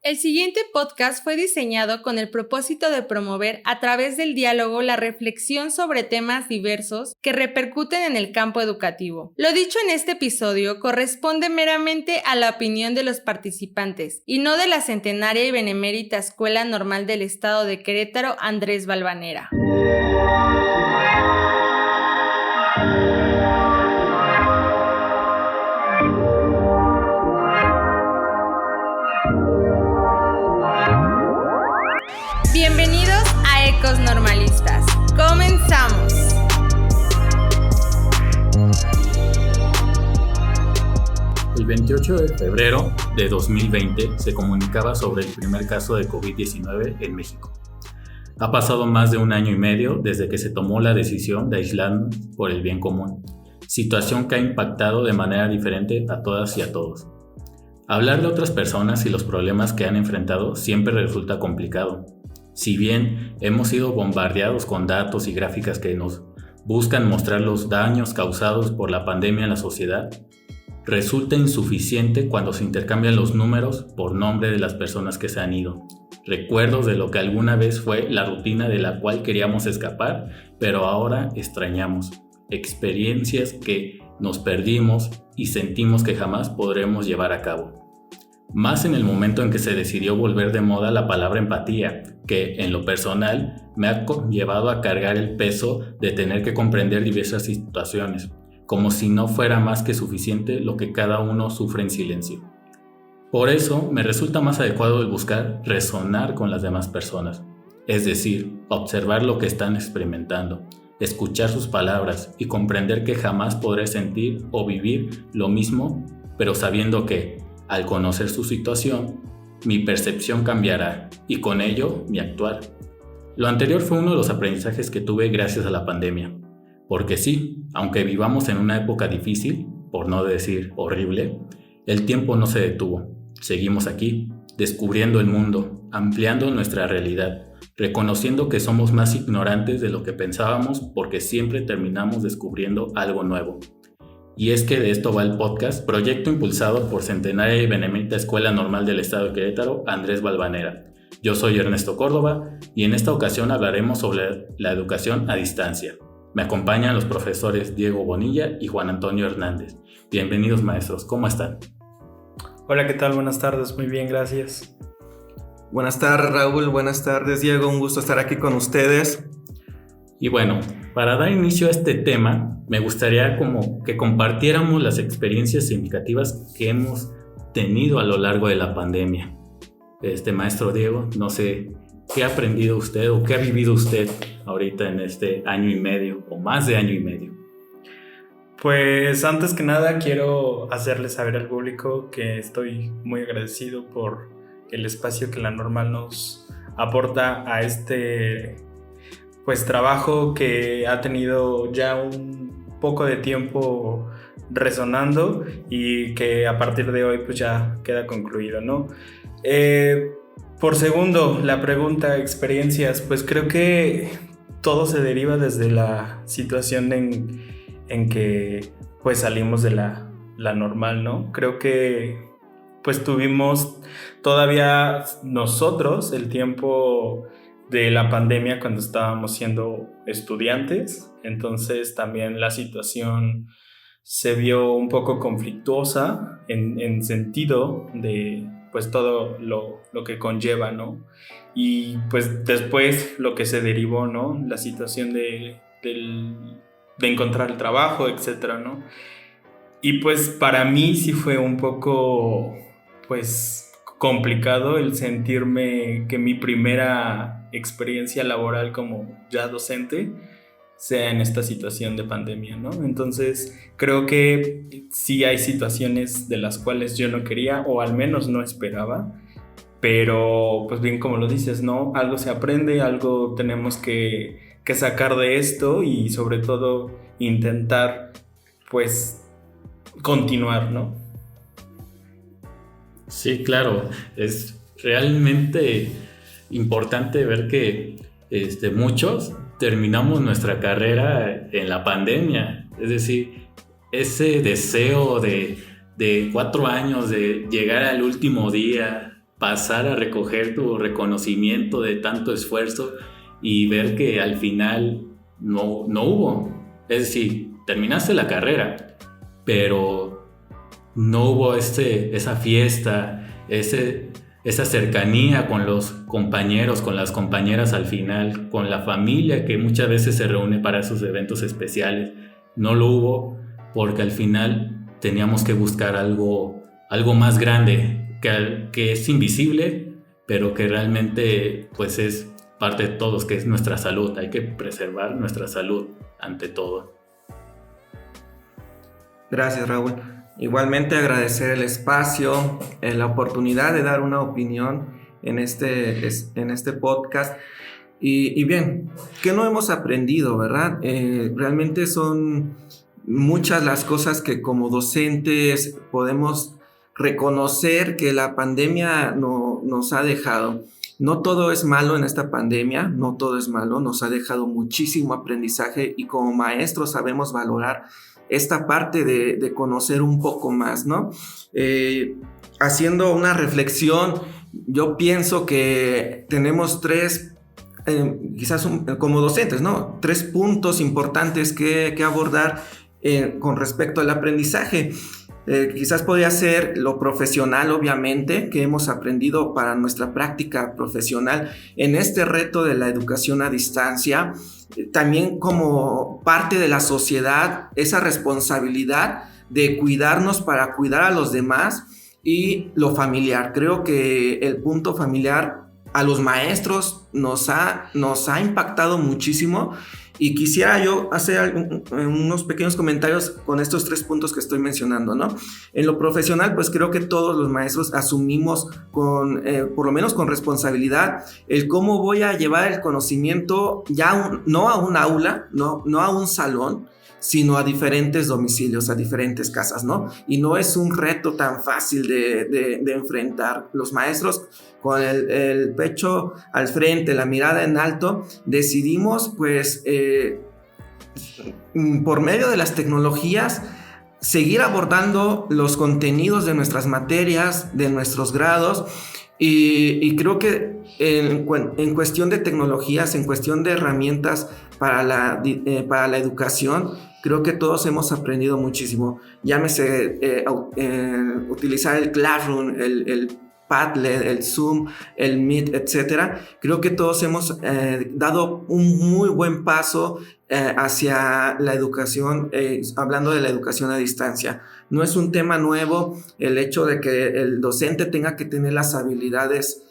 El siguiente podcast fue diseñado con el propósito de promover a través del diálogo la reflexión sobre temas diversos que repercuten en el campo educativo. Lo dicho en este episodio corresponde meramente a la opinión de los participantes y no de la centenaria y benemérita Escuela Normal del Estado de Querétaro Andrés Valvanera. Bienvenidos a Ecos Normalistas. ¡Comenzamos! El 28 de febrero de 2020 se comunicaba sobre el primer caso de COVID-19 en México. Ha pasado más de un año y medio desde que se tomó la decisión de aislarnos por el bien común, situación que ha impactado de manera diferente a todas y a todos. Hablar de otras personas y los problemas que han enfrentado siempre resulta complicado. Si bien hemos sido bombardeados con datos y gráficas que nos buscan mostrar los daños causados por la pandemia en la sociedad, resulta insuficiente cuando se intercambian los números por nombre de las personas que se han ido. Recuerdos de lo que alguna vez fue la rutina de la cual queríamos escapar, pero ahora extrañamos. Experiencias que nos perdimos y sentimos que jamás podremos llevar a cabo. Más en el momento en que se decidió volver de moda la palabra empatía, que en lo personal me ha llevado a cargar el peso de tener que comprender diversas situaciones, como si no fuera más que suficiente lo que cada uno sufre en silencio. Por eso me resulta más adecuado el buscar resonar con las demás personas, es decir, observar lo que están experimentando, escuchar sus palabras y comprender que jamás podré sentir o vivir lo mismo, pero sabiendo que, al conocer su situación, mi percepción cambiará y con ello mi actuar. Lo anterior fue uno de los aprendizajes que tuve gracias a la pandemia. Porque sí, aunque vivamos en una época difícil, por no decir horrible, el tiempo no se detuvo. Seguimos aquí, descubriendo el mundo, ampliando nuestra realidad, reconociendo que somos más ignorantes de lo que pensábamos porque siempre terminamos descubriendo algo nuevo. Y es que de esto va el podcast, proyecto impulsado por Centenaria y Benemérita Escuela Normal del Estado de Querétaro, Andrés Valvanera. Yo soy Ernesto Córdoba y en esta ocasión hablaremos sobre la educación a distancia. Me acompañan los profesores Diego Bonilla y Juan Antonio Hernández. Bienvenidos, maestros, ¿cómo están? Hola, ¿qué tal? Buenas tardes, muy bien, gracias. Buenas tardes, Raúl, buenas tardes, Diego, un gusto estar aquí con ustedes. Y bueno, para dar inicio a este tema, me gustaría como que compartiéramos las experiencias significativas que hemos tenido a lo largo de la pandemia. Maestro Diego, no sé, ¿qué ha aprendido usted o qué ha vivido usted ahorita en este año y medio o más de año y medio? Pues antes que nada quiero hacerles saber al público que estoy muy agradecido por el espacio que la Normal nos aporta a este trabajo que ha tenido ya un poco de tiempo resonando y que a partir de hoy pues ya queda concluido, ¿no? Por segundo, la pregunta, experiencias, pues creo que todo se deriva desde la situación en que pues salimos de la normal, ¿no? Creo que pues tuvimos todavía nosotros el tiempo de la pandemia cuando estábamos siendo estudiantes, entonces también la situación se vio un poco conflictuosa en sentido de pues todo lo que conlleva, ¿no? Y pues después lo que se derivó, ¿no? La situación de encontrar el trabajo, etcétera, ¿no? Y pues para mí sí fue un poco pues complicado el sentirme que mi primera experiencia laboral como ya docente sea en esta situación de pandemia, ¿no? Entonces creo que sí hay situaciones de las cuales yo no quería o al menos no esperaba, pero pues bien como lo dices, ¿no? Algo se aprende, algo tenemos que sacar de esto y sobre todo intentar pues continuar, ¿no? Sí, claro, es realmente importante ver que muchos terminamos nuestra carrera en la pandemia, es decir, ese deseo de 4 años de llegar al último día pasar a recoger tu reconocimiento de tanto esfuerzo y ver que al final no hubo. Es decir, terminaste la carrera, pero no hubo esa fiesta, esa cercanía con los compañeros, con las compañeras al final, con la familia que muchas veces se reúne para esos eventos especiales. No lo hubo porque al final teníamos que buscar algo más grande, que es invisible, pero que realmente pues es parte de todos, que es nuestra salud. Hay que preservar nuestra salud ante todo. Gracias, Raúl. Igualmente agradecer el espacio, la oportunidad de dar una opinión en este podcast. Y bien, ¿qué no hemos aprendido, verdad? Realmente son muchas las cosas que como docentes podemos reconocer que la pandemia nos ha dejado. No todo es malo en esta pandemia, no todo es malo, nos ha dejado muchísimo aprendizaje y como maestros sabemos valorar esta parte de conocer un poco más, ¿no? Haciendo una reflexión, yo pienso que tenemos quizás como docentes, ¿no? 3 puntos importantes que abordar con respecto al aprendizaje. Quizás podría ser lo profesional, obviamente, que hemos aprendido para nuestra práctica profesional en este reto de la educación a distancia. También como parte de la sociedad, esa responsabilidad de cuidarnos para cuidar a los demás y lo familiar. Creo que el punto familiar a los maestros nos ha impactado muchísimo. Y quisiera yo hacer unos pequeños comentarios con estos 3 puntos que estoy mencionando, ¿no? En lo profesional, pues creo que todos los maestros asumimos por lo menos con responsabilidad, el cómo voy a llevar el conocimiento no a un aula, no a un salón, sino a diferentes domicilios, a diferentes casas, ¿no? Y no es un reto tan fácil de enfrentar. Los maestros, con el pecho al frente, la mirada en alto, decidimos, pues, por medio de las tecnologías, seguir abordando los contenidos de nuestras materias, de nuestros grados, y creo que en cuestión de tecnologías, en cuestión de herramientas para la educación, creo que todos hemos aprendido muchísimo. Llámese utilizar el Classroom, el Padlet, el Zoom, el Meet, etcétera. Creo que todos hemos dado un muy buen paso hacia la educación, hablando de la educación a distancia. No es un tema nuevo el hecho de que el docente tenga que tener las habilidades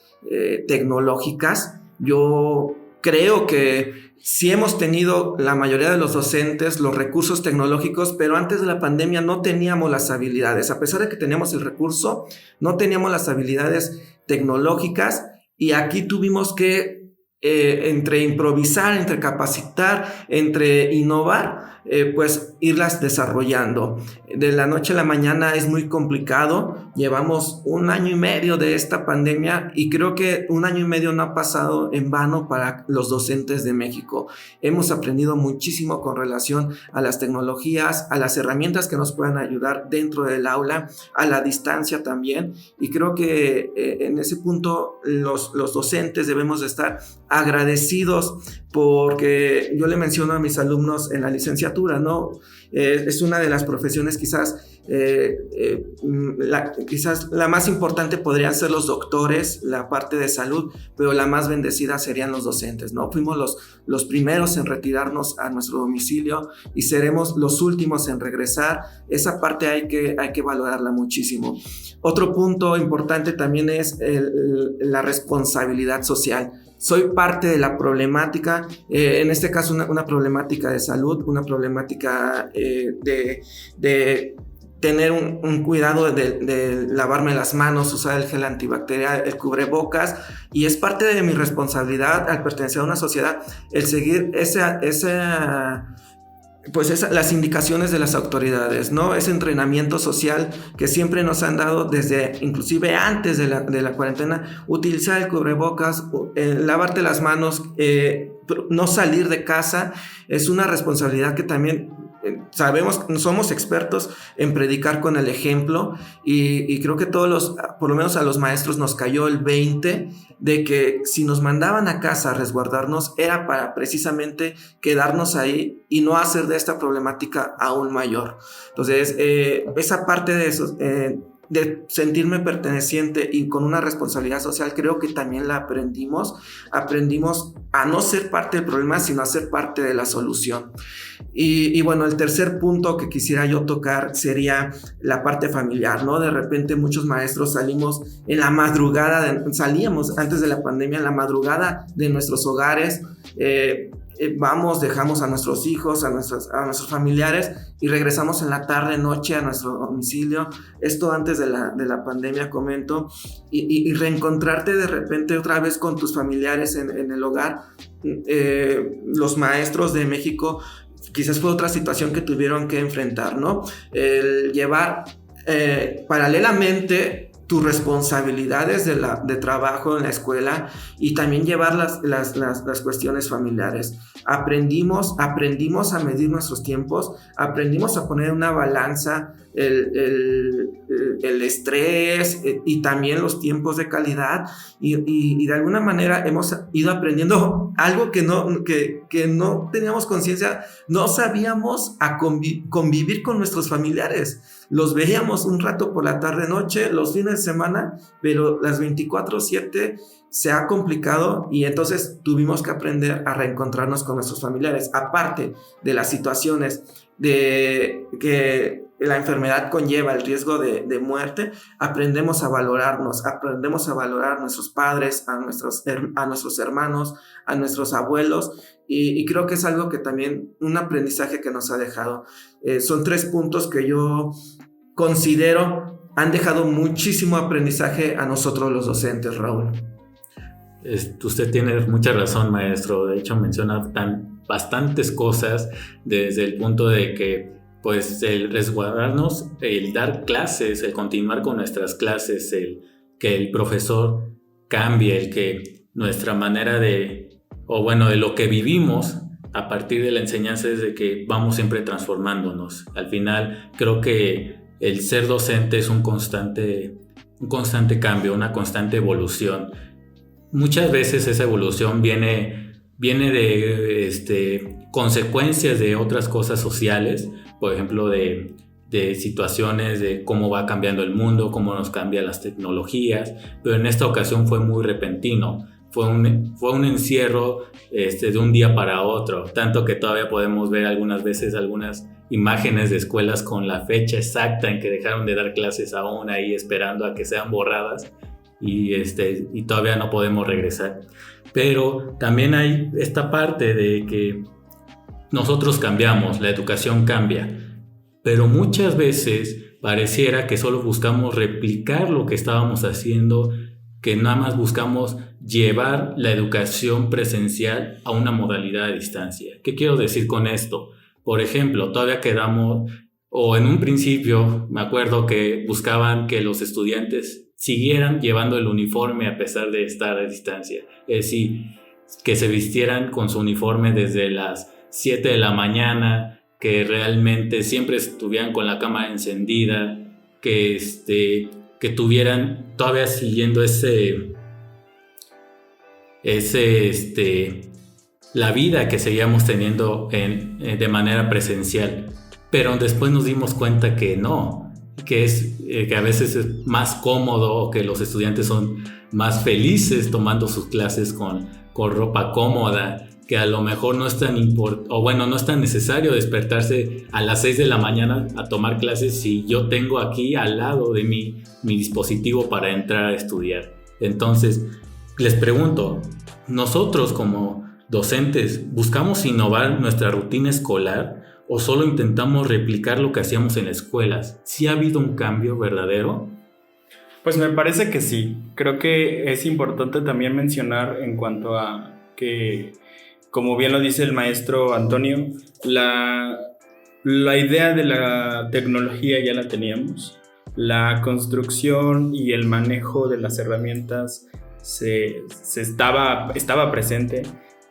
tecnológicas. Yo creo que sí hemos tenido, la mayoría de los docentes, los recursos tecnológicos, pero antes de la pandemia no teníamos las habilidades. A pesar de que teníamos el recurso, no teníamos las habilidades tecnológicas y aquí tuvimos que, entre improvisar, entre capacitar, entre innovar, pues irlas desarrollando. De la noche a la mañana es muy complicado. Llevamos 1 año y medio de esta pandemia y creo que 1 año y medio no ha pasado en vano para los docentes de México. Hemos aprendido muchísimo con relación a las tecnologías, a las herramientas que nos puedan ayudar dentro del aula, a la distancia también, y creo que en ese punto los docentes debemos de estar agradecidos, porque yo le menciono a mis alumnos en la licenciatura, ¿no? Es una de las profesiones quizás la más importante podrían ser los doctores, la parte de salud, pero la más bendecida serían los docentes, ¿no? Fuimos los primeros en retirarnos a nuestro domicilio y seremos los últimos en regresar. Esa parte hay que valorarla muchísimo. Otro punto importante también es la responsabilidad social. Soy parte de la problemática, en este caso una problemática de salud, una problemática de tener un cuidado de lavarme las manos, usar el gel antibacterial, el cubrebocas, y es parte de mi responsabilidad al pertenecer a una sociedad el seguir las indicaciones de las autoridades, ¿no? Ese entrenamiento social que siempre nos han dado desde, inclusive antes de la cuarentena, utilizar el cubrebocas, lavarte las manos, no salir de casa, es una responsabilidad que también sabemos, somos expertos en predicar con el ejemplo y creo que por lo menos a los maestros nos cayó el 20 de que si nos mandaban a casa a resguardarnos era para precisamente quedarnos ahí y no hacer de esta problemática aún mayor. Entonces, esa parte de eso, de sentirme perteneciente y con una responsabilidad social, creo que también la aprendimos a no ser parte del problema, sino a ser parte de la solución. Y bueno, el tercer punto que quisiera yo tocar sería la parte familiar, ¿no? De repente muchos maestros salíamos en la madrugada, salíamos antes de la pandemia en la madrugada de nuestros hogares, dejamos a nuestros hijos, a nuestros familiares y regresamos en la tarde, noche a nuestro domicilio. Esto antes de la pandemia, comento, y reencontrarte de repente otra vez con tus familiares en el hogar. Los maestros de México quizás fue otra situación que tuvieron que enfrentar, ¿no? El llevar paralelamente tus responsabilidades de trabajo en la escuela y también llevar las cuestiones familiares. Aprendimos a medir nuestros tiempos, aprendimos a poner en una balanza el estrés y también los tiempos de calidad y de alguna manera hemos ido aprendiendo algo que no teníamos conciencia, no sabíamos convivir con nuestros familiares. Los veíamos un rato por la tarde noche, los fines de semana, pero las 24/7 se ha complicado y entonces tuvimos que aprender a reencontrarnos con nuestros familiares. Aparte de las situaciones de que la enfermedad conlleva el riesgo de muerte, aprendemos a valorarnos, aprendemos a valorar a nuestros padres, a nuestros hermanos, a nuestros abuelos y creo que es algo que también, un aprendizaje que nos ha dejado. Son 3 puntos que yo considero han dejado muchísimo aprendizaje a nosotros los docentes, Raúl. Usted tiene mucha razón, maestro. De hecho, menciona bastantes cosas desde el punto de que pues el resguardarnos, el dar clases, el continuar con nuestras clases, el que el profesor cambie, el que nuestra manera de lo que vivimos a partir de la enseñanza es de que vamos siempre transformándonos. Al final creo que el ser docente es un constante cambio, una constante evolución. Muchas veces esa evolución viene de consecuencias de otras cosas sociales, por ejemplo de situaciones de cómo va cambiando el mundo, cómo nos cambian las tecnologías, pero en esta ocasión fue muy repentino. Fue un encierro de un día para otro, tanto que todavía podemos ver algunas veces algunas imágenes de escuelas con la fecha exacta en que dejaron de dar clases aún ahí esperando a que sean borradas y todavía no podemos regresar. Pero también hay esta parte de que nosotros cambiamos, la educación cambia, pero muchas veces pareciera que solo buscamos replicar lo que estábamos haciendo, que nada más buscamos llevar la educación presencial a una modalidad de distancia. ¿Qué quiero decir con esto? Por ejemplo, todavía quedamos, o en un principio me acuerdo que buscaban que los estudiantes siguieran llevando el uniforme a pesar de estar a distancia. Es decir, que se vistieran con su uniforme desde las 7 de la mañana, que realmente siempre estuvieran con la cámara encendida, que tuvieran todavía siguiendo la vida que seguíamos teniendo de manera presencial. Pero después nos dimos cuenta que no, que a veces es más cómodo, que los estudiantes son más felices tomando sus clases con ropa cómoda, que a lo mejor no es tan necesario despertarse a las 6 de la mañana a tomar clases si yo tengo aquí al lado de mí mi dispositivo para entrar a estudiar. Entonces, les pregunto, nosotros como docentes, ¿buscamos innovar nuestra rutina escolar o solo intentamos replicar lo que hacíamos en las escuelas? ¿Sí ha habido un cambio verdadero? Pues me parece que sí. Creo que es importante también mencionar en cuanto a que, como bien lo dice el maestro Antonio, la idea de la tecnología ya la teníamos. La construcción y el manejo de las herramientas estaba presente,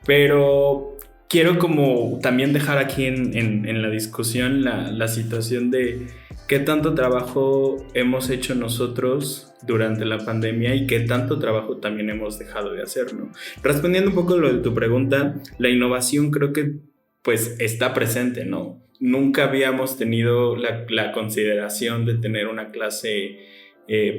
pero quiero como también dejar aquí en la discusión la situación de qué tanto trabajo hemos hecho nosotros durante la pandemia y qué tanto trabajo también hemos dejado de hacer, ¿no? Respondiendo un poco lo de tu pregunta, la innovación creo que pues está presente, ¿no? Nunca habíamos tenido la consideración de tener una clase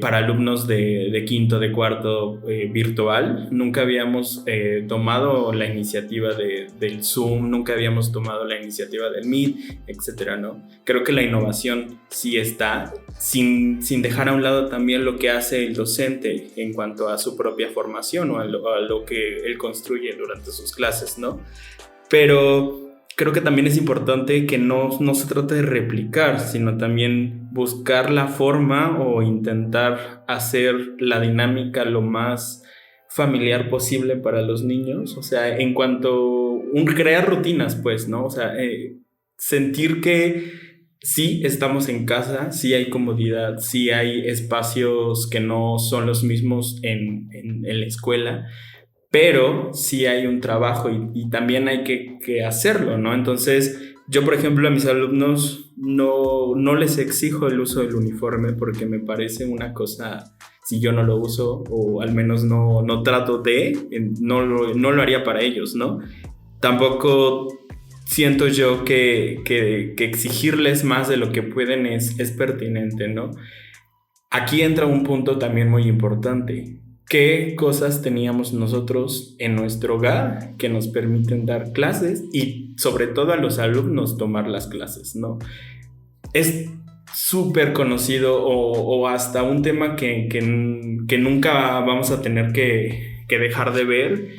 para alumnos de quinto, de cuarto virtual. Nunca habíamos tomado la iniciativa del Zoom, nunca habíamos tomado la iniciativa del Meet, etcétera, ¿no? Creo que la innovación sí está, sin dejar a un lado también lo que hace el docente en cuanto a su propia formación o a lo que él construye durante sus clases, ¿no? Pero creo que también es importante que no se trate de replicar, sino también buscar la forma o intentar hacer la dinámica lo más familiar posible para los niños. O sea, en cuanto crear rutinas, pues, ¿no? O sea, sentir que sí estamos en casa, sí hay comodidad, sí hay espacios que no son los mismos en la escuela, pero sí hay un trabajo y también hay que hacerlo, ¿no? Entonces, yo, por ejemplo, a mis alumnos no les exijo el uso del uniforme porque me parece una cosa, si yo no lo uso, o al menos no trato no lo haría para ellos, ¿no? Tampoco siento yo que exigirles más de lo que pueden es pertinente, ¿no? Aquí entra un punto también muy importante. ¿Qué cosas teníamos nosotros en nuestro hogar que nos permiten dar clases y sobre todo a los alumnos tomar las clases, ¿no? Es súper conocido o hasta un tema que nunca vamos a tener que dejar de ver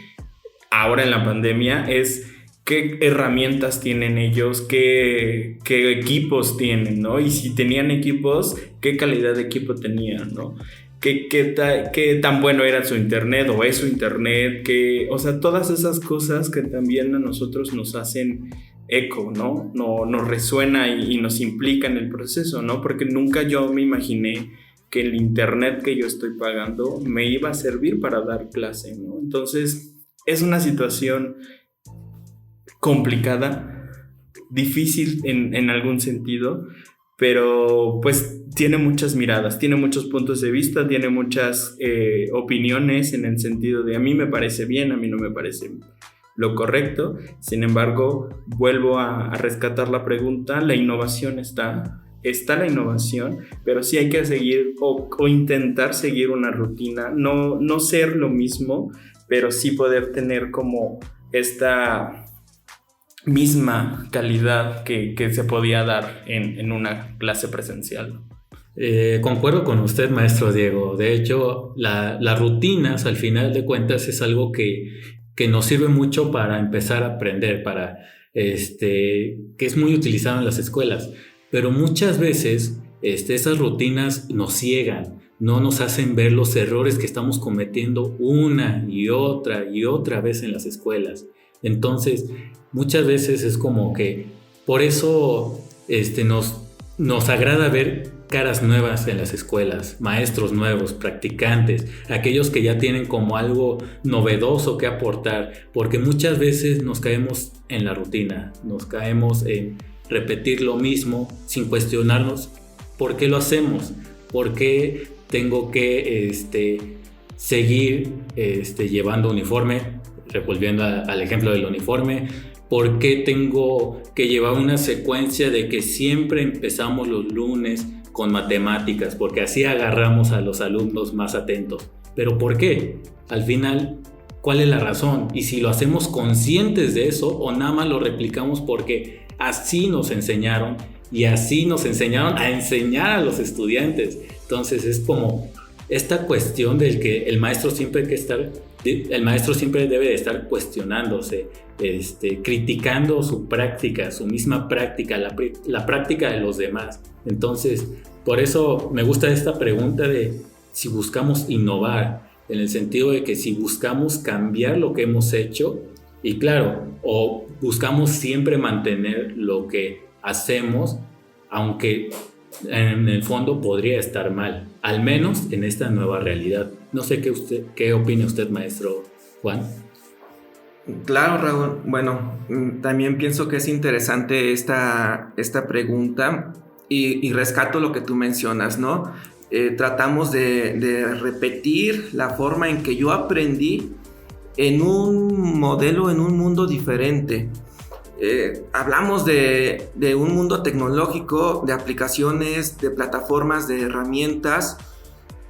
ahora en la pandemia es qué herramientas tienen ellos, qué equipos tienen, ¿no? Y si tenían equipos, qué calidad de equipo tenían, ¿no? ¿Qué tan bueno era su internet o es su internet? O sea, todas esas cosas que también a nosotros nos hacen eco, ¿no? Nos resuena y nos implica en el proceso, ¿no? Porque nunca yo me imaginé que el internet que yo estoy pagando me iba a servir para dar clase, ¿no? Entonces, es una situación complicada, difícil en algún sentido, pero pues tiene muchas miradas, tiene muchos puntos de vista, tiene muchas opiniones en el sentido de a mí me parece bien, a mí no me parece lo correcto. Sin embargo, vuelvo a rescatar la pregunta, la innovación está la innovación, pero sí hay que seguir o intentar seguir una rutina, no ser lo mismo, pero sí poder tener como esta misma calidad que se podía dar en una clase presencial. Concuerdo con usted, maestro Diego. De hecho, las rutinas, al final de cuentas, es algo que nos sirve mucho para empezar a aprender, que es muy utilizado en las escuelas. Pero muchas veces esas rutinas nos ciegan, no nos hacen ver los errores que estamos cometiendo una y otra vez en las escuelas. Entonces, muchas veces es como que por eso nos agrada ver caras nuevas en las escuelas, maestros nuevos, practicantes, aquellos que ya tienen como algo novedoso que aportar, porque muchas veces nos caemos en la rutina, nos caemos en repetir lo mismo sin cuestionarnos por qué lo hacemos, por qué tengo que seguir llevando uniforme, volviendo al ejemplo del uniforme. ¿Por qué tengo que llevar una secuencia de que siempre empezamos los lunes con matemáticas? Porque así agarramos a los alumnos más atentos. ¿Pero por qué? Al final, ¿cuál es la razón? Y si lo hacemos conscientes de eso o nada más lo replicamos porque así nos enseñaron y así nos enseñaron a enseñar a los estudiantes. Entonces es como esta cuestión del que el maestro siempre debe de estar cuestionándose, criticando su práctica, su misma práctica, la práctica de los demás. Entonces, por eso me gusta esta pregunta de si buscamos innovar, en el sentido de que si buscamos cambiar lo que hemos hecho, y claro, o buscamos siempre mantener lo que hacemos, aunque en el fondo podría estar mal, al menos en esta nueva realidad. No sé qué opina usted, maestro Juan. Claro, Raúl. Bueno, también pienso que es interesante esta pregunta y rescato lo que tú mencionas, ¿no? Tratamos de repetir la forma en que yo aprendí en un modelo, en un mundo diferente. Hablamos de un mundo tecnológico, de aplicaciones, de plataformas, de herramientas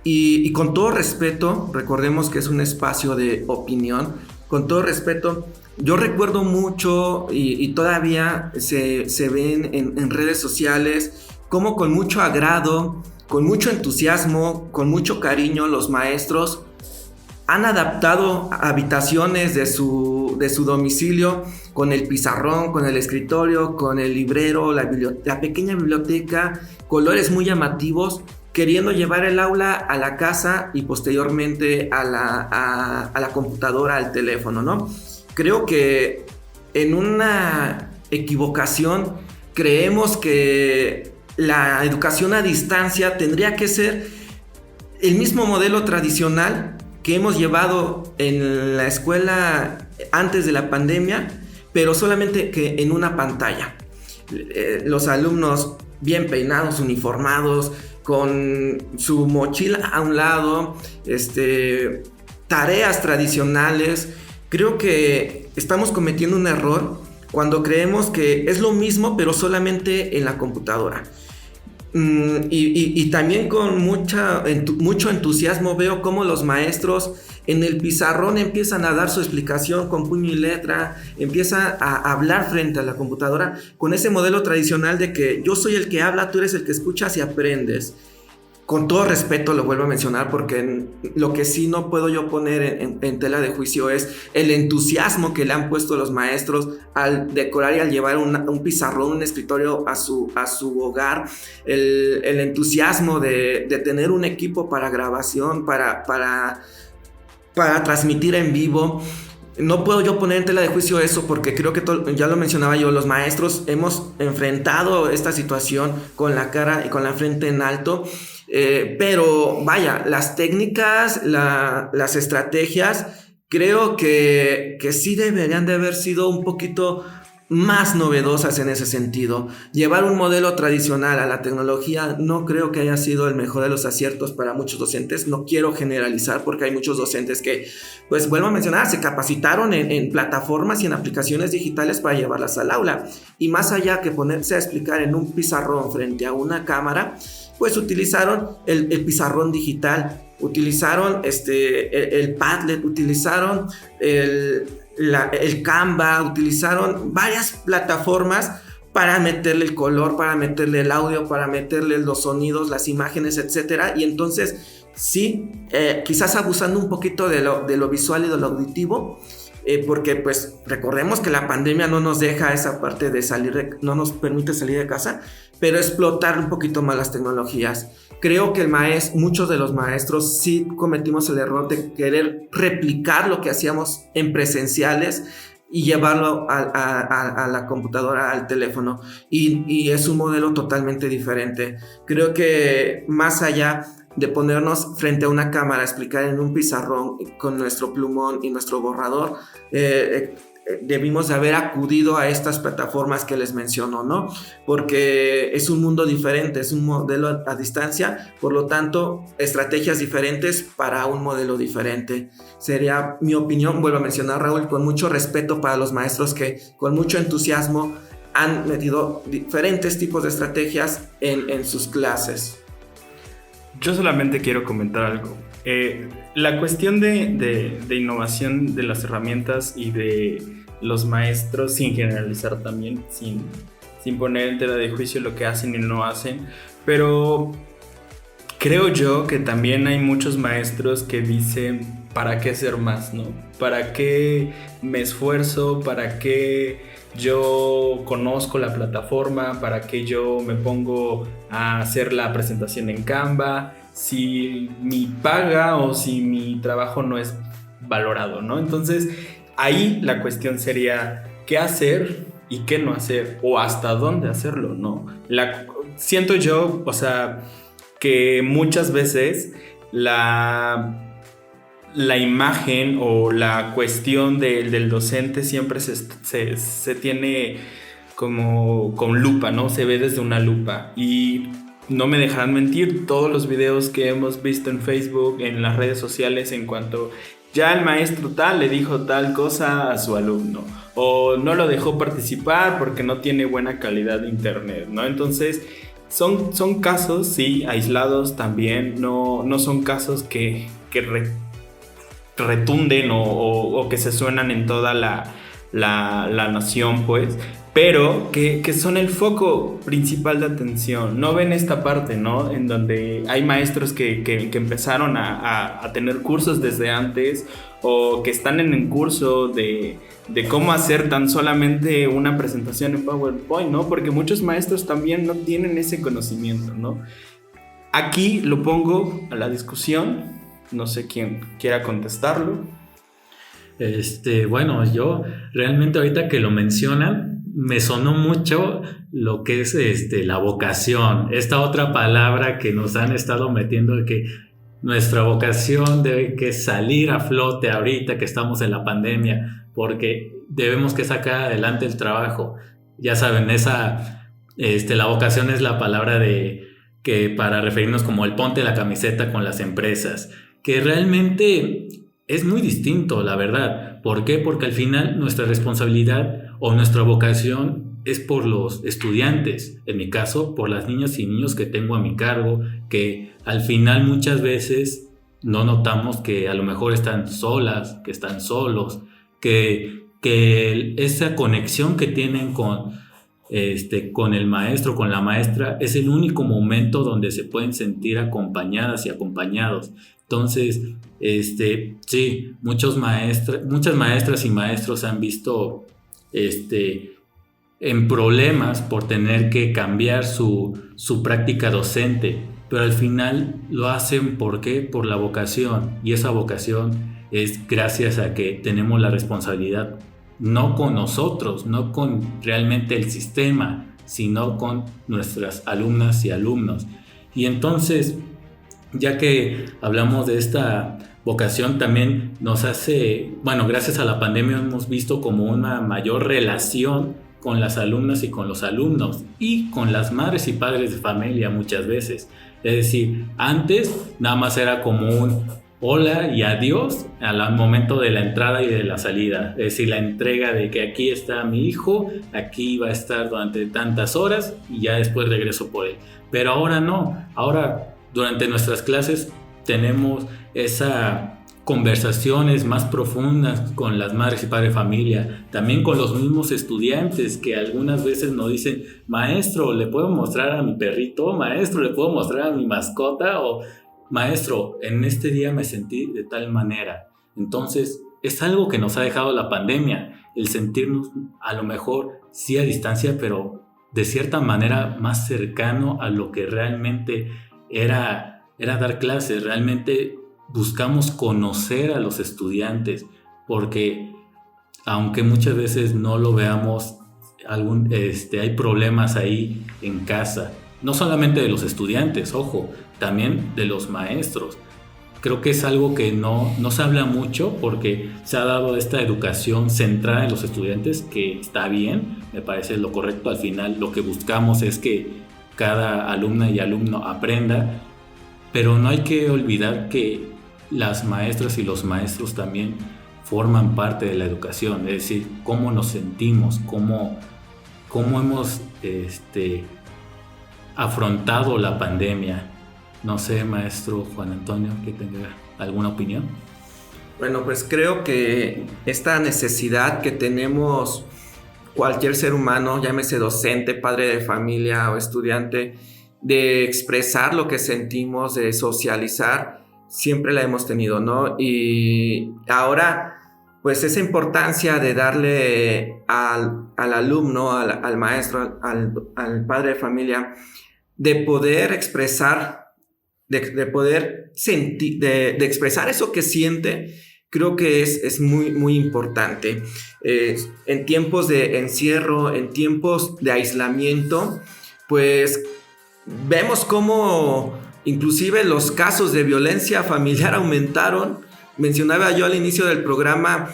y con todo respeto, recordemos que es un espacio de opinión, con todo respeto, yo recuerdo mucho y todavía se ven en redes sociales cómo con mucho agrado, con mucho entusiasmo, con mucho cariño los maestros han adaptado habitaciones de su domicilio con el pizarrón, con el escritorio, con el librero, la pequeña biblioteca, colores muy llamativos, queriendo llevar el aula a la casa y posteriormente a la computadora, al teléfono, ¿no? Creo que en una equivocación creemos que la educación a distancia tendría que ser el mismo modelo tradicional que hemos llevado en la escuela antes de la pandemia, pero solamente que en una pantalla. Los alumnos bien peinados, uniformados, con su mochila a un lado, tareas tradicionales. Creo que estamos cometiendo un error cuando creemos que es lo mismo, pero solamente en la computadora. Y también con mucho entusiasmo veo cómo los maestros en el pizarrón empiezan a dar su explicación con puño y letra, empiezan a hablar frente a la computadora con ese modelo tradicional de que yo soy el que habla, tú eres el que escuchas y aprendes. Con todo respeto lo vuelvo a mencionar porque lo que sí no puedo yo poner en tela de juicio es el entusiasmo que le han puesto los maestros al decorar y al llevar un pizarrón, un escritorio a su hogar, el entusiasmo de tener un equipo para grabación, para transmitir en vivo. No puedo yo poner en tela de juicio eso porque creo que ya lo mencionaba yo, los maestros hemos enfrentado esta situación con la cara y con la frente en alto. Pero vaya, las técnicas, las estrategias, creo que sí deberían de haber sido un poquito más novedosas en ese sentido. Llevar un modelo tradicional a la tecnología no creo que haya sido el mejor de los aciertos para muchos docentes. No quiero generalizar porque hay muchos docentes que, pues vuelvo a mencionar, se capacitaron en plataformas y en aplicaciones digitales para llevarlas al aula. Y más allá que ponerse a explicar en un pizarrón frente a una cámara, pues utilizaron el pizarrón digital, utilizaron el Padlet, utilizaron el Canva, utilizaron varias plataformas para meterle el color, para meterle el audio, para meterle los sonidos, las imágenes, etcétera. Y entonces sí, quizás abusando un poquito de lo visual y de lo auditivo, porque pues recordemos que la pandemia no nos deja esa parte de salir, no nos permite salir de casa, pero explotar un poquito más las tecnologías. Creo que muchos de los maestros sí cometimos el error de querer replicar lo que hacíamos en presenciales y llevarlo a la computadora, al teléfono, y es un modelo totalmente diferente. Creo que más allá de ponernos frente a una cámara, explicar en un pizarrón con nuestro plumón y nuestro borrador, debimos de haber acudido a estas plataformas que les menciono, ¿no? Porque es un mundo diferente, es un modelo a distancia, por lo tanto, estrategias diferentes para un modelo diferente. Sería mi opinión, vuelvo a mencionar, Raúl, con mucho respeto para los maestros que con mucho entusiasmo han metido diferentes tipos de estrategias en sus clases. Yo solamente quiero comentar algo. La cuestión de innovación de las herramientas y de los maestros, sin generalizar también, sin poner en tela de juicio lo que hacen y no hacen, pero creo yo que también hay muchos maestros que dicen, ¿para qué hacer más, no? ¿Para qué me esfuerzo? ¿Para qué yo conozco la plataforma? ¿Para qué yo me pongo a hacer la presentación en Canva? Si mi paga o si mi trabajo no es valorado, ¿no? Entonces, ahí la cuestión sería qué hacer y qué no hacer, o hasta dónde hacerlo, ¿no? Siento yo, o sea, que muchas veces la la imagen o la cuestión del docente siempre se tiene como con lupa, ¿no? Se ve desde una lupa. Y no me dejarán mentir, todos los videos que hemos visto en Facebook, en las redes sociales, en cuanto ya el maestro tal le dijo tal cosa a su alumno, o no lo dejó participar porque no tiene buena calidad de internet, ¿no? Entonces son casos, sí, aislados también, no son casos que retunden o que se suenan en toda la nación, pues, pero que son el foco principal de atención. No ven esta parte, ¿no? En donde hay maestros que empezaron a tener cursos desde antes, o que están en el curso de cómo hacer tan solamente una presentación en PowerPoint, ¿no? Porque muchos maestros también no tienen ese conocimiento, ¿no? Aquí lo pongo a la discusión, no sé quién quiera contestarlo. Bueno, yo realmente ahorita que lo mencionan, me sonó mucho lo que es la vocación, esta otra palabra que nos han estado metiendo, de que nuestra vocación debe que salir a flote ahorita que estamos en la pandemia, porque debemos que sacar adelante el trabajo. Ya saben, la vocación es la palabra que para referirnos como el ponte la camiseta con las empresas, que realmente es muy distinto, la verdad. ¿Por qué? Porque al final nuestra responsabilidad o nuestra vocación es por los estudiantes, en mi caso por las niñas y niños que tengo a mi cargo, que al final muchas veces no notamos que a lo mejor están solas, que están solos, que esa conexión que tienen con el maestro, con la maestra, es el único momento donde se pueden sentir acompañadas y acompañados. Entonces, sí, muchas maestras y maestros han visto en problemas por tener que cambiar su práctica docente, pero al final lo hacen ¿por qué? Por la vocación, y esa vocación es gracias a que tenemos la responsabilidad, no con nosotros, no con realmente el sistema, sino con nuestras alumnas y alumnos. Y entonces, ya que hablamos de esta vocación, también nos hace, gracias a la pandemia hemos visto como una mayor relación con las alumnas y con los alumnos y con las madres y padres de familia muchas veces. Es decir, antes nada más era como un hola y adiós al momento de la entrada y de la salida. Es decir, la entrega de que aquí está mi hijo, aquí va a estar durante tantas horas y ya después regreso por él. Pero ahora no, ahora durante nuestras clases tenemos esas conversaciones más profundas con las madres y padres de familia, también con los mismos estudiantes que algunas veces nos dicen, maestro, ¿le puedo mostrar a mi perrito? Maestro, ¿le puedo mostrar a mi mascota? O maestro, en este día me sentí de tal manera. Entonces, es algo que nos ha dejado la pandemia, el sentirnos a lo mejor sí a distancia, pero de cierta manera más cercano a lo que realmente era dar clases. Realmente buscamos conocer a los estudiantes, porque aunque muchas veces no lo veamos, hay problemas ahí en casa, no solamente de los estudiantes, ojo, también de los maestros. Creo que es algo que no se habla mucho, porque se ha dado esta educación centrada en los estudiantes, que está bien, me parece lo correcto. Al final lo que buscamos es que cada alumna y alumno aprenda, pero no hay que olvidar que las maestras y los maestros también forman parte de la educación, es decir, cómo nos sentimos, cómo hemos afrontado la pandemia. No sé, maestro Juan Antonio, que tenga alguna opinión. Bueno, pues creo que esta necesidad que tenemos cualquier ser humano, llámese docente, padre de familia o estudiante, de expresar lo que sentimos, de socializar, siempre la hemos tenido, ¿no? Y ahora, pues esa importancia de darle al alumno, al maestro, al padre de familia, de poder expresar, de poder sentir, de expresar eso que siente, creo que es muy, muy importante. En tiempos de encierro, en tiempos de aislamiento, pues vemos cómo inclusive los casos de violencia familiar aumentaron. mencionaba yo al inicio del programa,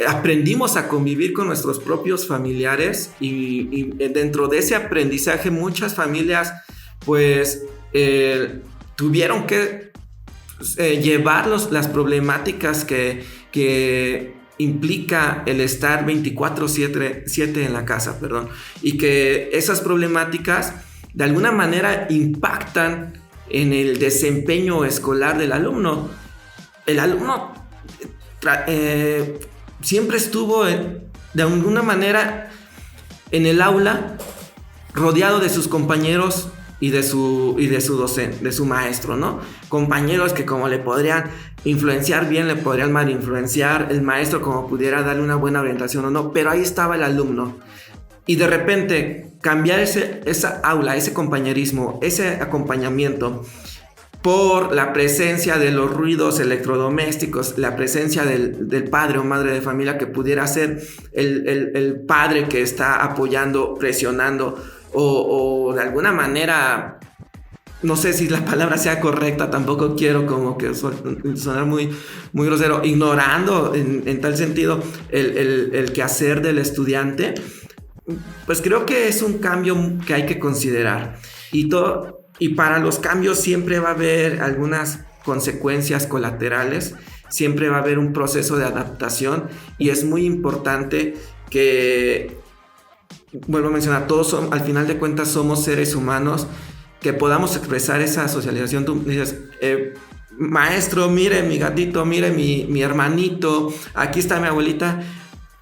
aprendimos a convivir con nuestros propios familiares y dentro de ese aprendizaje muchas familias pues tuvieron que llevar las problemáticas que implica el estar 24/7 en la casa, y que esas problemáticas de alguna manera impactan en el desempeño escolar del alumno. El alumno siempre estuvo de alguna manera en el aula rodeado de sus compañeros y de su docente, de su maestro, ¿no? Compañeros que como le podrían influenciar bien, le podrían mal influenciar, el maestro como pudiera darle una buena orientación o no, pero ahí estaba el alumno. Y de repente cambiar esa aula, ese compañerismo, ese acompañamiento por la presencia de los ruidos electrodomésticos, la presencia del padre o madre de familia que pudiera ser el padre que está apoyando, presionando o de alguna manera, no sé si la palabra sea correcta, tampoco quiero como que sonar muy, muy grosero, ignorando en tal sentido el quehacer del estudiante, pues creo que es un cambio que hay que considerar. Y para los cambios siempre va a haber algunas consecuencias colaterales, siempre va a haber un proceso de adaptación y es muy importante que, vuelvo a mencionar, todos al final de cuentas somos seres humanos, que podamos expresar esa socialización. Tú dices, maestro, mire mi gatito, mire mi hermanito, aquí está mi abuelita.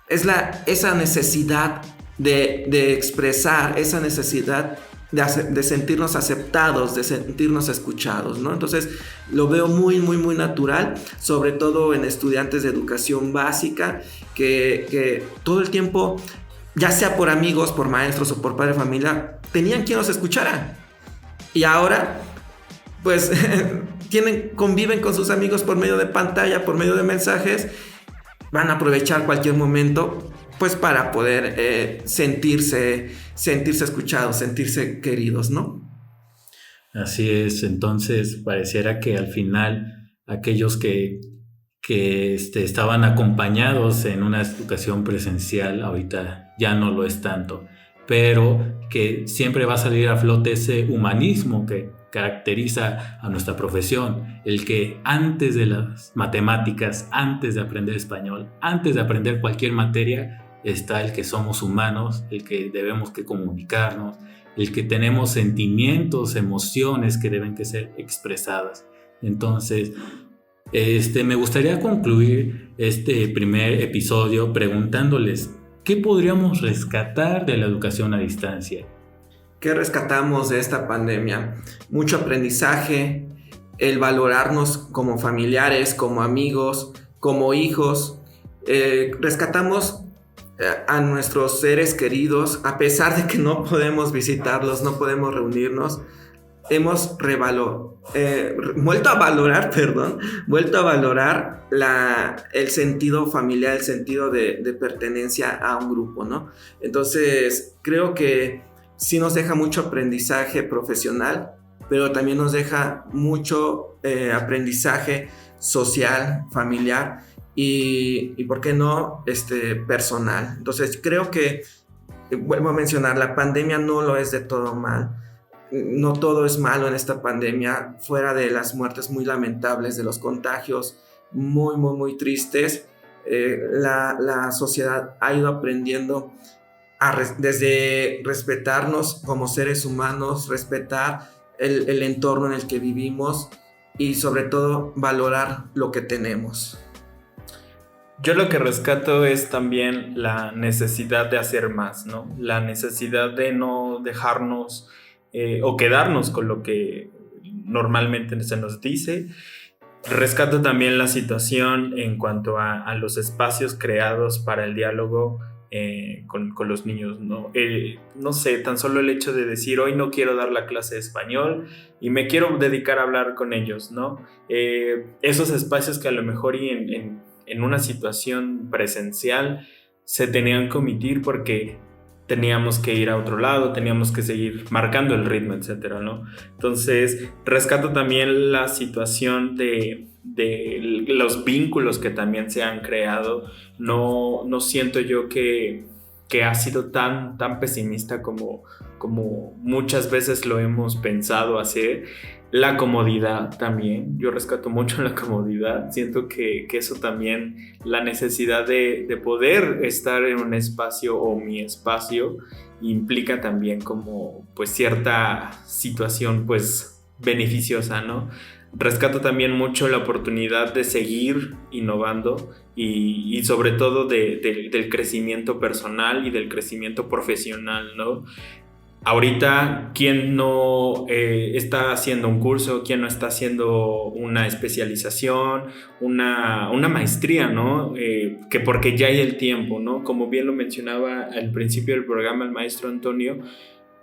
Es esa necesidad de expresar, esa necesidad de sentirnos aceptados, de sentirnos escuchados, ¿no? Entonces lo veo muy, muy, muy natural, sobre todo en estudiantes de educación básica, que todo el tiempo, ya sea por amigos, por maestros o por padre de familia, tenían quien los escuchara. Y ahora, pues, conviven con sus amigos por medio de pantalla, por medio de mensajes, van a aprovechar cualquier momento pues para poder sentirse escuchados, sentirse queridos, ¿no? Así es, entonces pareciera que al final aquellos que estaban acompañados en una educación presencial ahorita ya no lo es tanto, pero que siempre va a salir a flote ese humanismo que caracteriza a nuestra profesión, el que antes de las matemáticas, antes de aprender español, antes de aprender cualquier materia, está el que somos humanos, el que debemos que comunicarnos, el que tenemos sentimientos, emociones que deben que ser expresadas. Entonces, me gustaría concluir este primer episodio preguntándoles ¿qué podríamos rescatar de la educación a distancia? ¿Qué rescatamos de esta pandemia? Mucho aprendizaje, el valorarnos como familiares, como amigos, como hijos. Rescatamos a nuestros seres queridos, a pesar de que no podemos visitarlos, no podemos reunirnos. Hemos vuelto a valorar el sentido familiar, el sentido de pertenencia a un grupo, ¿no? Entonces, creo que sí nos deja mucho aprendizaje profesional, pero también nos deja mucho aprendizaje social, familiar y ¿por qué no? Personal. Entonces, creo que, vuelvo a mencionar, la pandemia no lo es de todo mal. No todo es malo en esta pandemia, fuera de las muertes muy lamentables, de los contagios muy, muy, muy tristes. La sociedad ha ido aprendiendo desde respetarnos como seres humanos, respetar el entorno en el que vivimos y sobre todo valorar lo que tenemos. Yo lo que rescato es también la necesidad de hacer más, ¿no? La necesidad de no dejarnos o quedarnos con lo que normalmente se nos dice. Rescato también la situación en cuanto a los espacios creados para el diálogo con los niños, ¿no? No sé, tan solo el hecho de decir hoy no quiero dar la clase de español y me quiero dedicar a hablar con ellos, ¿no? Esos espacios que a lo mejor en una situación presencial se tenían que omitir porque teníamos que ir a otro lado, teníamos que seguir marcando el ritmo, etcétera, ¿no? Entonces, rescato también la situación de los vínculos que también se han creado. No siento yo que ha sido tan pesimista como muchas veces lo hemos pensado hacer. La comodidad también, yo rescato mucho la comodidad, siento que eso también, la necesidad de poder estar en un espacio o mi espacio, implica también como pues cierta situación pues beneficiosa, ¿no? Rescato también mucho la oportunidad de seguir innovando y sobre todo del crecimiento personal y del crecimiento profesional, ¿no? Ahorita, ¿quién no está haciendo un curso? ¿Quién no está haciendo una especialización? Una maestría, ¿no? Que porque ya hay el tiempo, ¿no? Como bien lo mencionaba al principio del programa el maestro Antonio,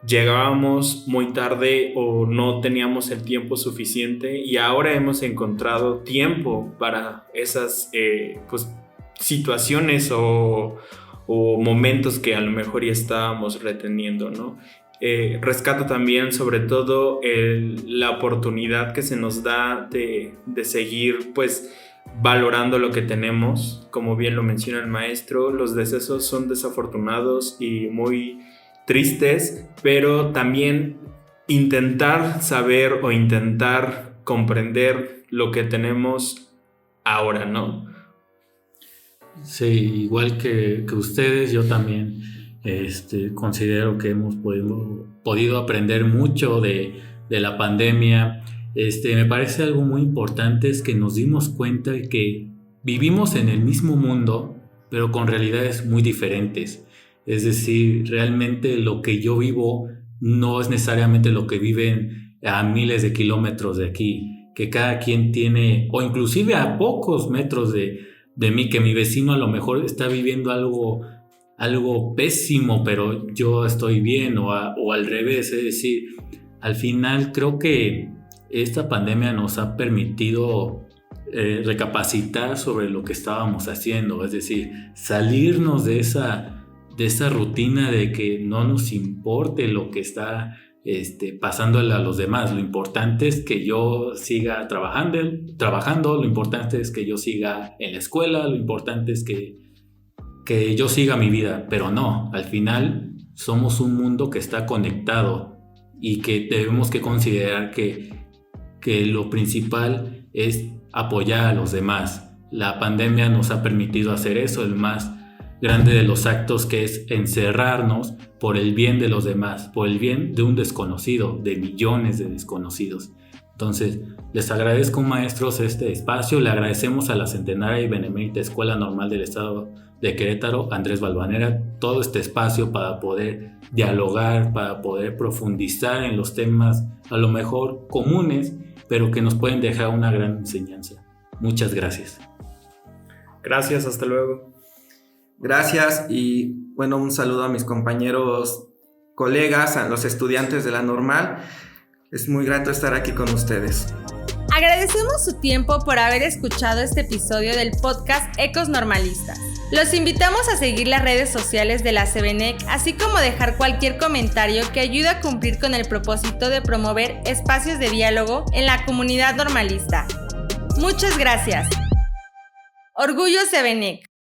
llegábamos muy tarde o no teníamos el tiempo suficiente y ahora hemos encontrado tiempo para esas pues, situaciones o momentos que a lo mejor ya estábamos reteniendo, ¿no? Rescato también sobre todo la oportunidad que se nos da de seguir pues valorando lo que tenemos. Como bien lo menciona el maestro, los decesos son desafortunados y muy tristes, pero también intentar saber o intentar comprender lo que tenemos ahora, ¿no? Sí, igual que ustedes, yo también considero que hemos podido aprender mucho de la pandemia. Me parece algo muy importante es que nos dimos cuenta de que vivimos en el mismo mundo, pero con realidades muy diferentes. Es decir, realmente lo que yo vivo no es necesariamente lo que viven a miles de kilómetros de aquí, que cada quien tiene, o inclusive a pocos metros de mí, que mi vecino a lo mejor está viviendo algo pésimo, pero yo estoy bien, o al revés. Es decir, al final creo que esta pandemia nos ha permitido recapacitar sobre lo que estábamos haciendo, es decir, salirnos de esa rutina de que no nos importe lo que está pasándole a los demás. Lo importante es que yo siga trabajando, lo importante es que yo siga en la escuela, lo importante es que yo siga mi vida, pero no, al final somos un mundo que está conectado y que debemos que considerar que lo principal es apoyar a los demás. La pandemia nos ha permitido hacer eso, el más grande de los actos, que es encerrarnos por el bien de los demás, por el bien de un desconocido, de millones de desconocidos. Entonces, les agradezco, maestros, este espacio. Le agradecemos a la Centenaria y Benemérita Escuela Normal del Estado de Querétaro, Andrés Valvanera, todo este espacio para poder dialogar, para poder profundizar en los temas a lo mejor comunes, pero que nos pueden dejar una gran enseñanza. Muchas gracias. Gracias, hasta luego. Gracias y bueno, un saludo a mis compañeros, colegas, a los estudiantes de la normal. Es muy grato estar aquí con ustedes. Agradecemos su tiempo por haber escuchado este episodio del podcast Ecos Normalistas. Los invitamos a seguir las redes sociales de la CEBENEC, así como dejar cualquier comentario que ayude a cumplir con el propósito de promover espacios de diálogo en la comunidad normalista. Muchas gracias. Orgullo CEBENEC.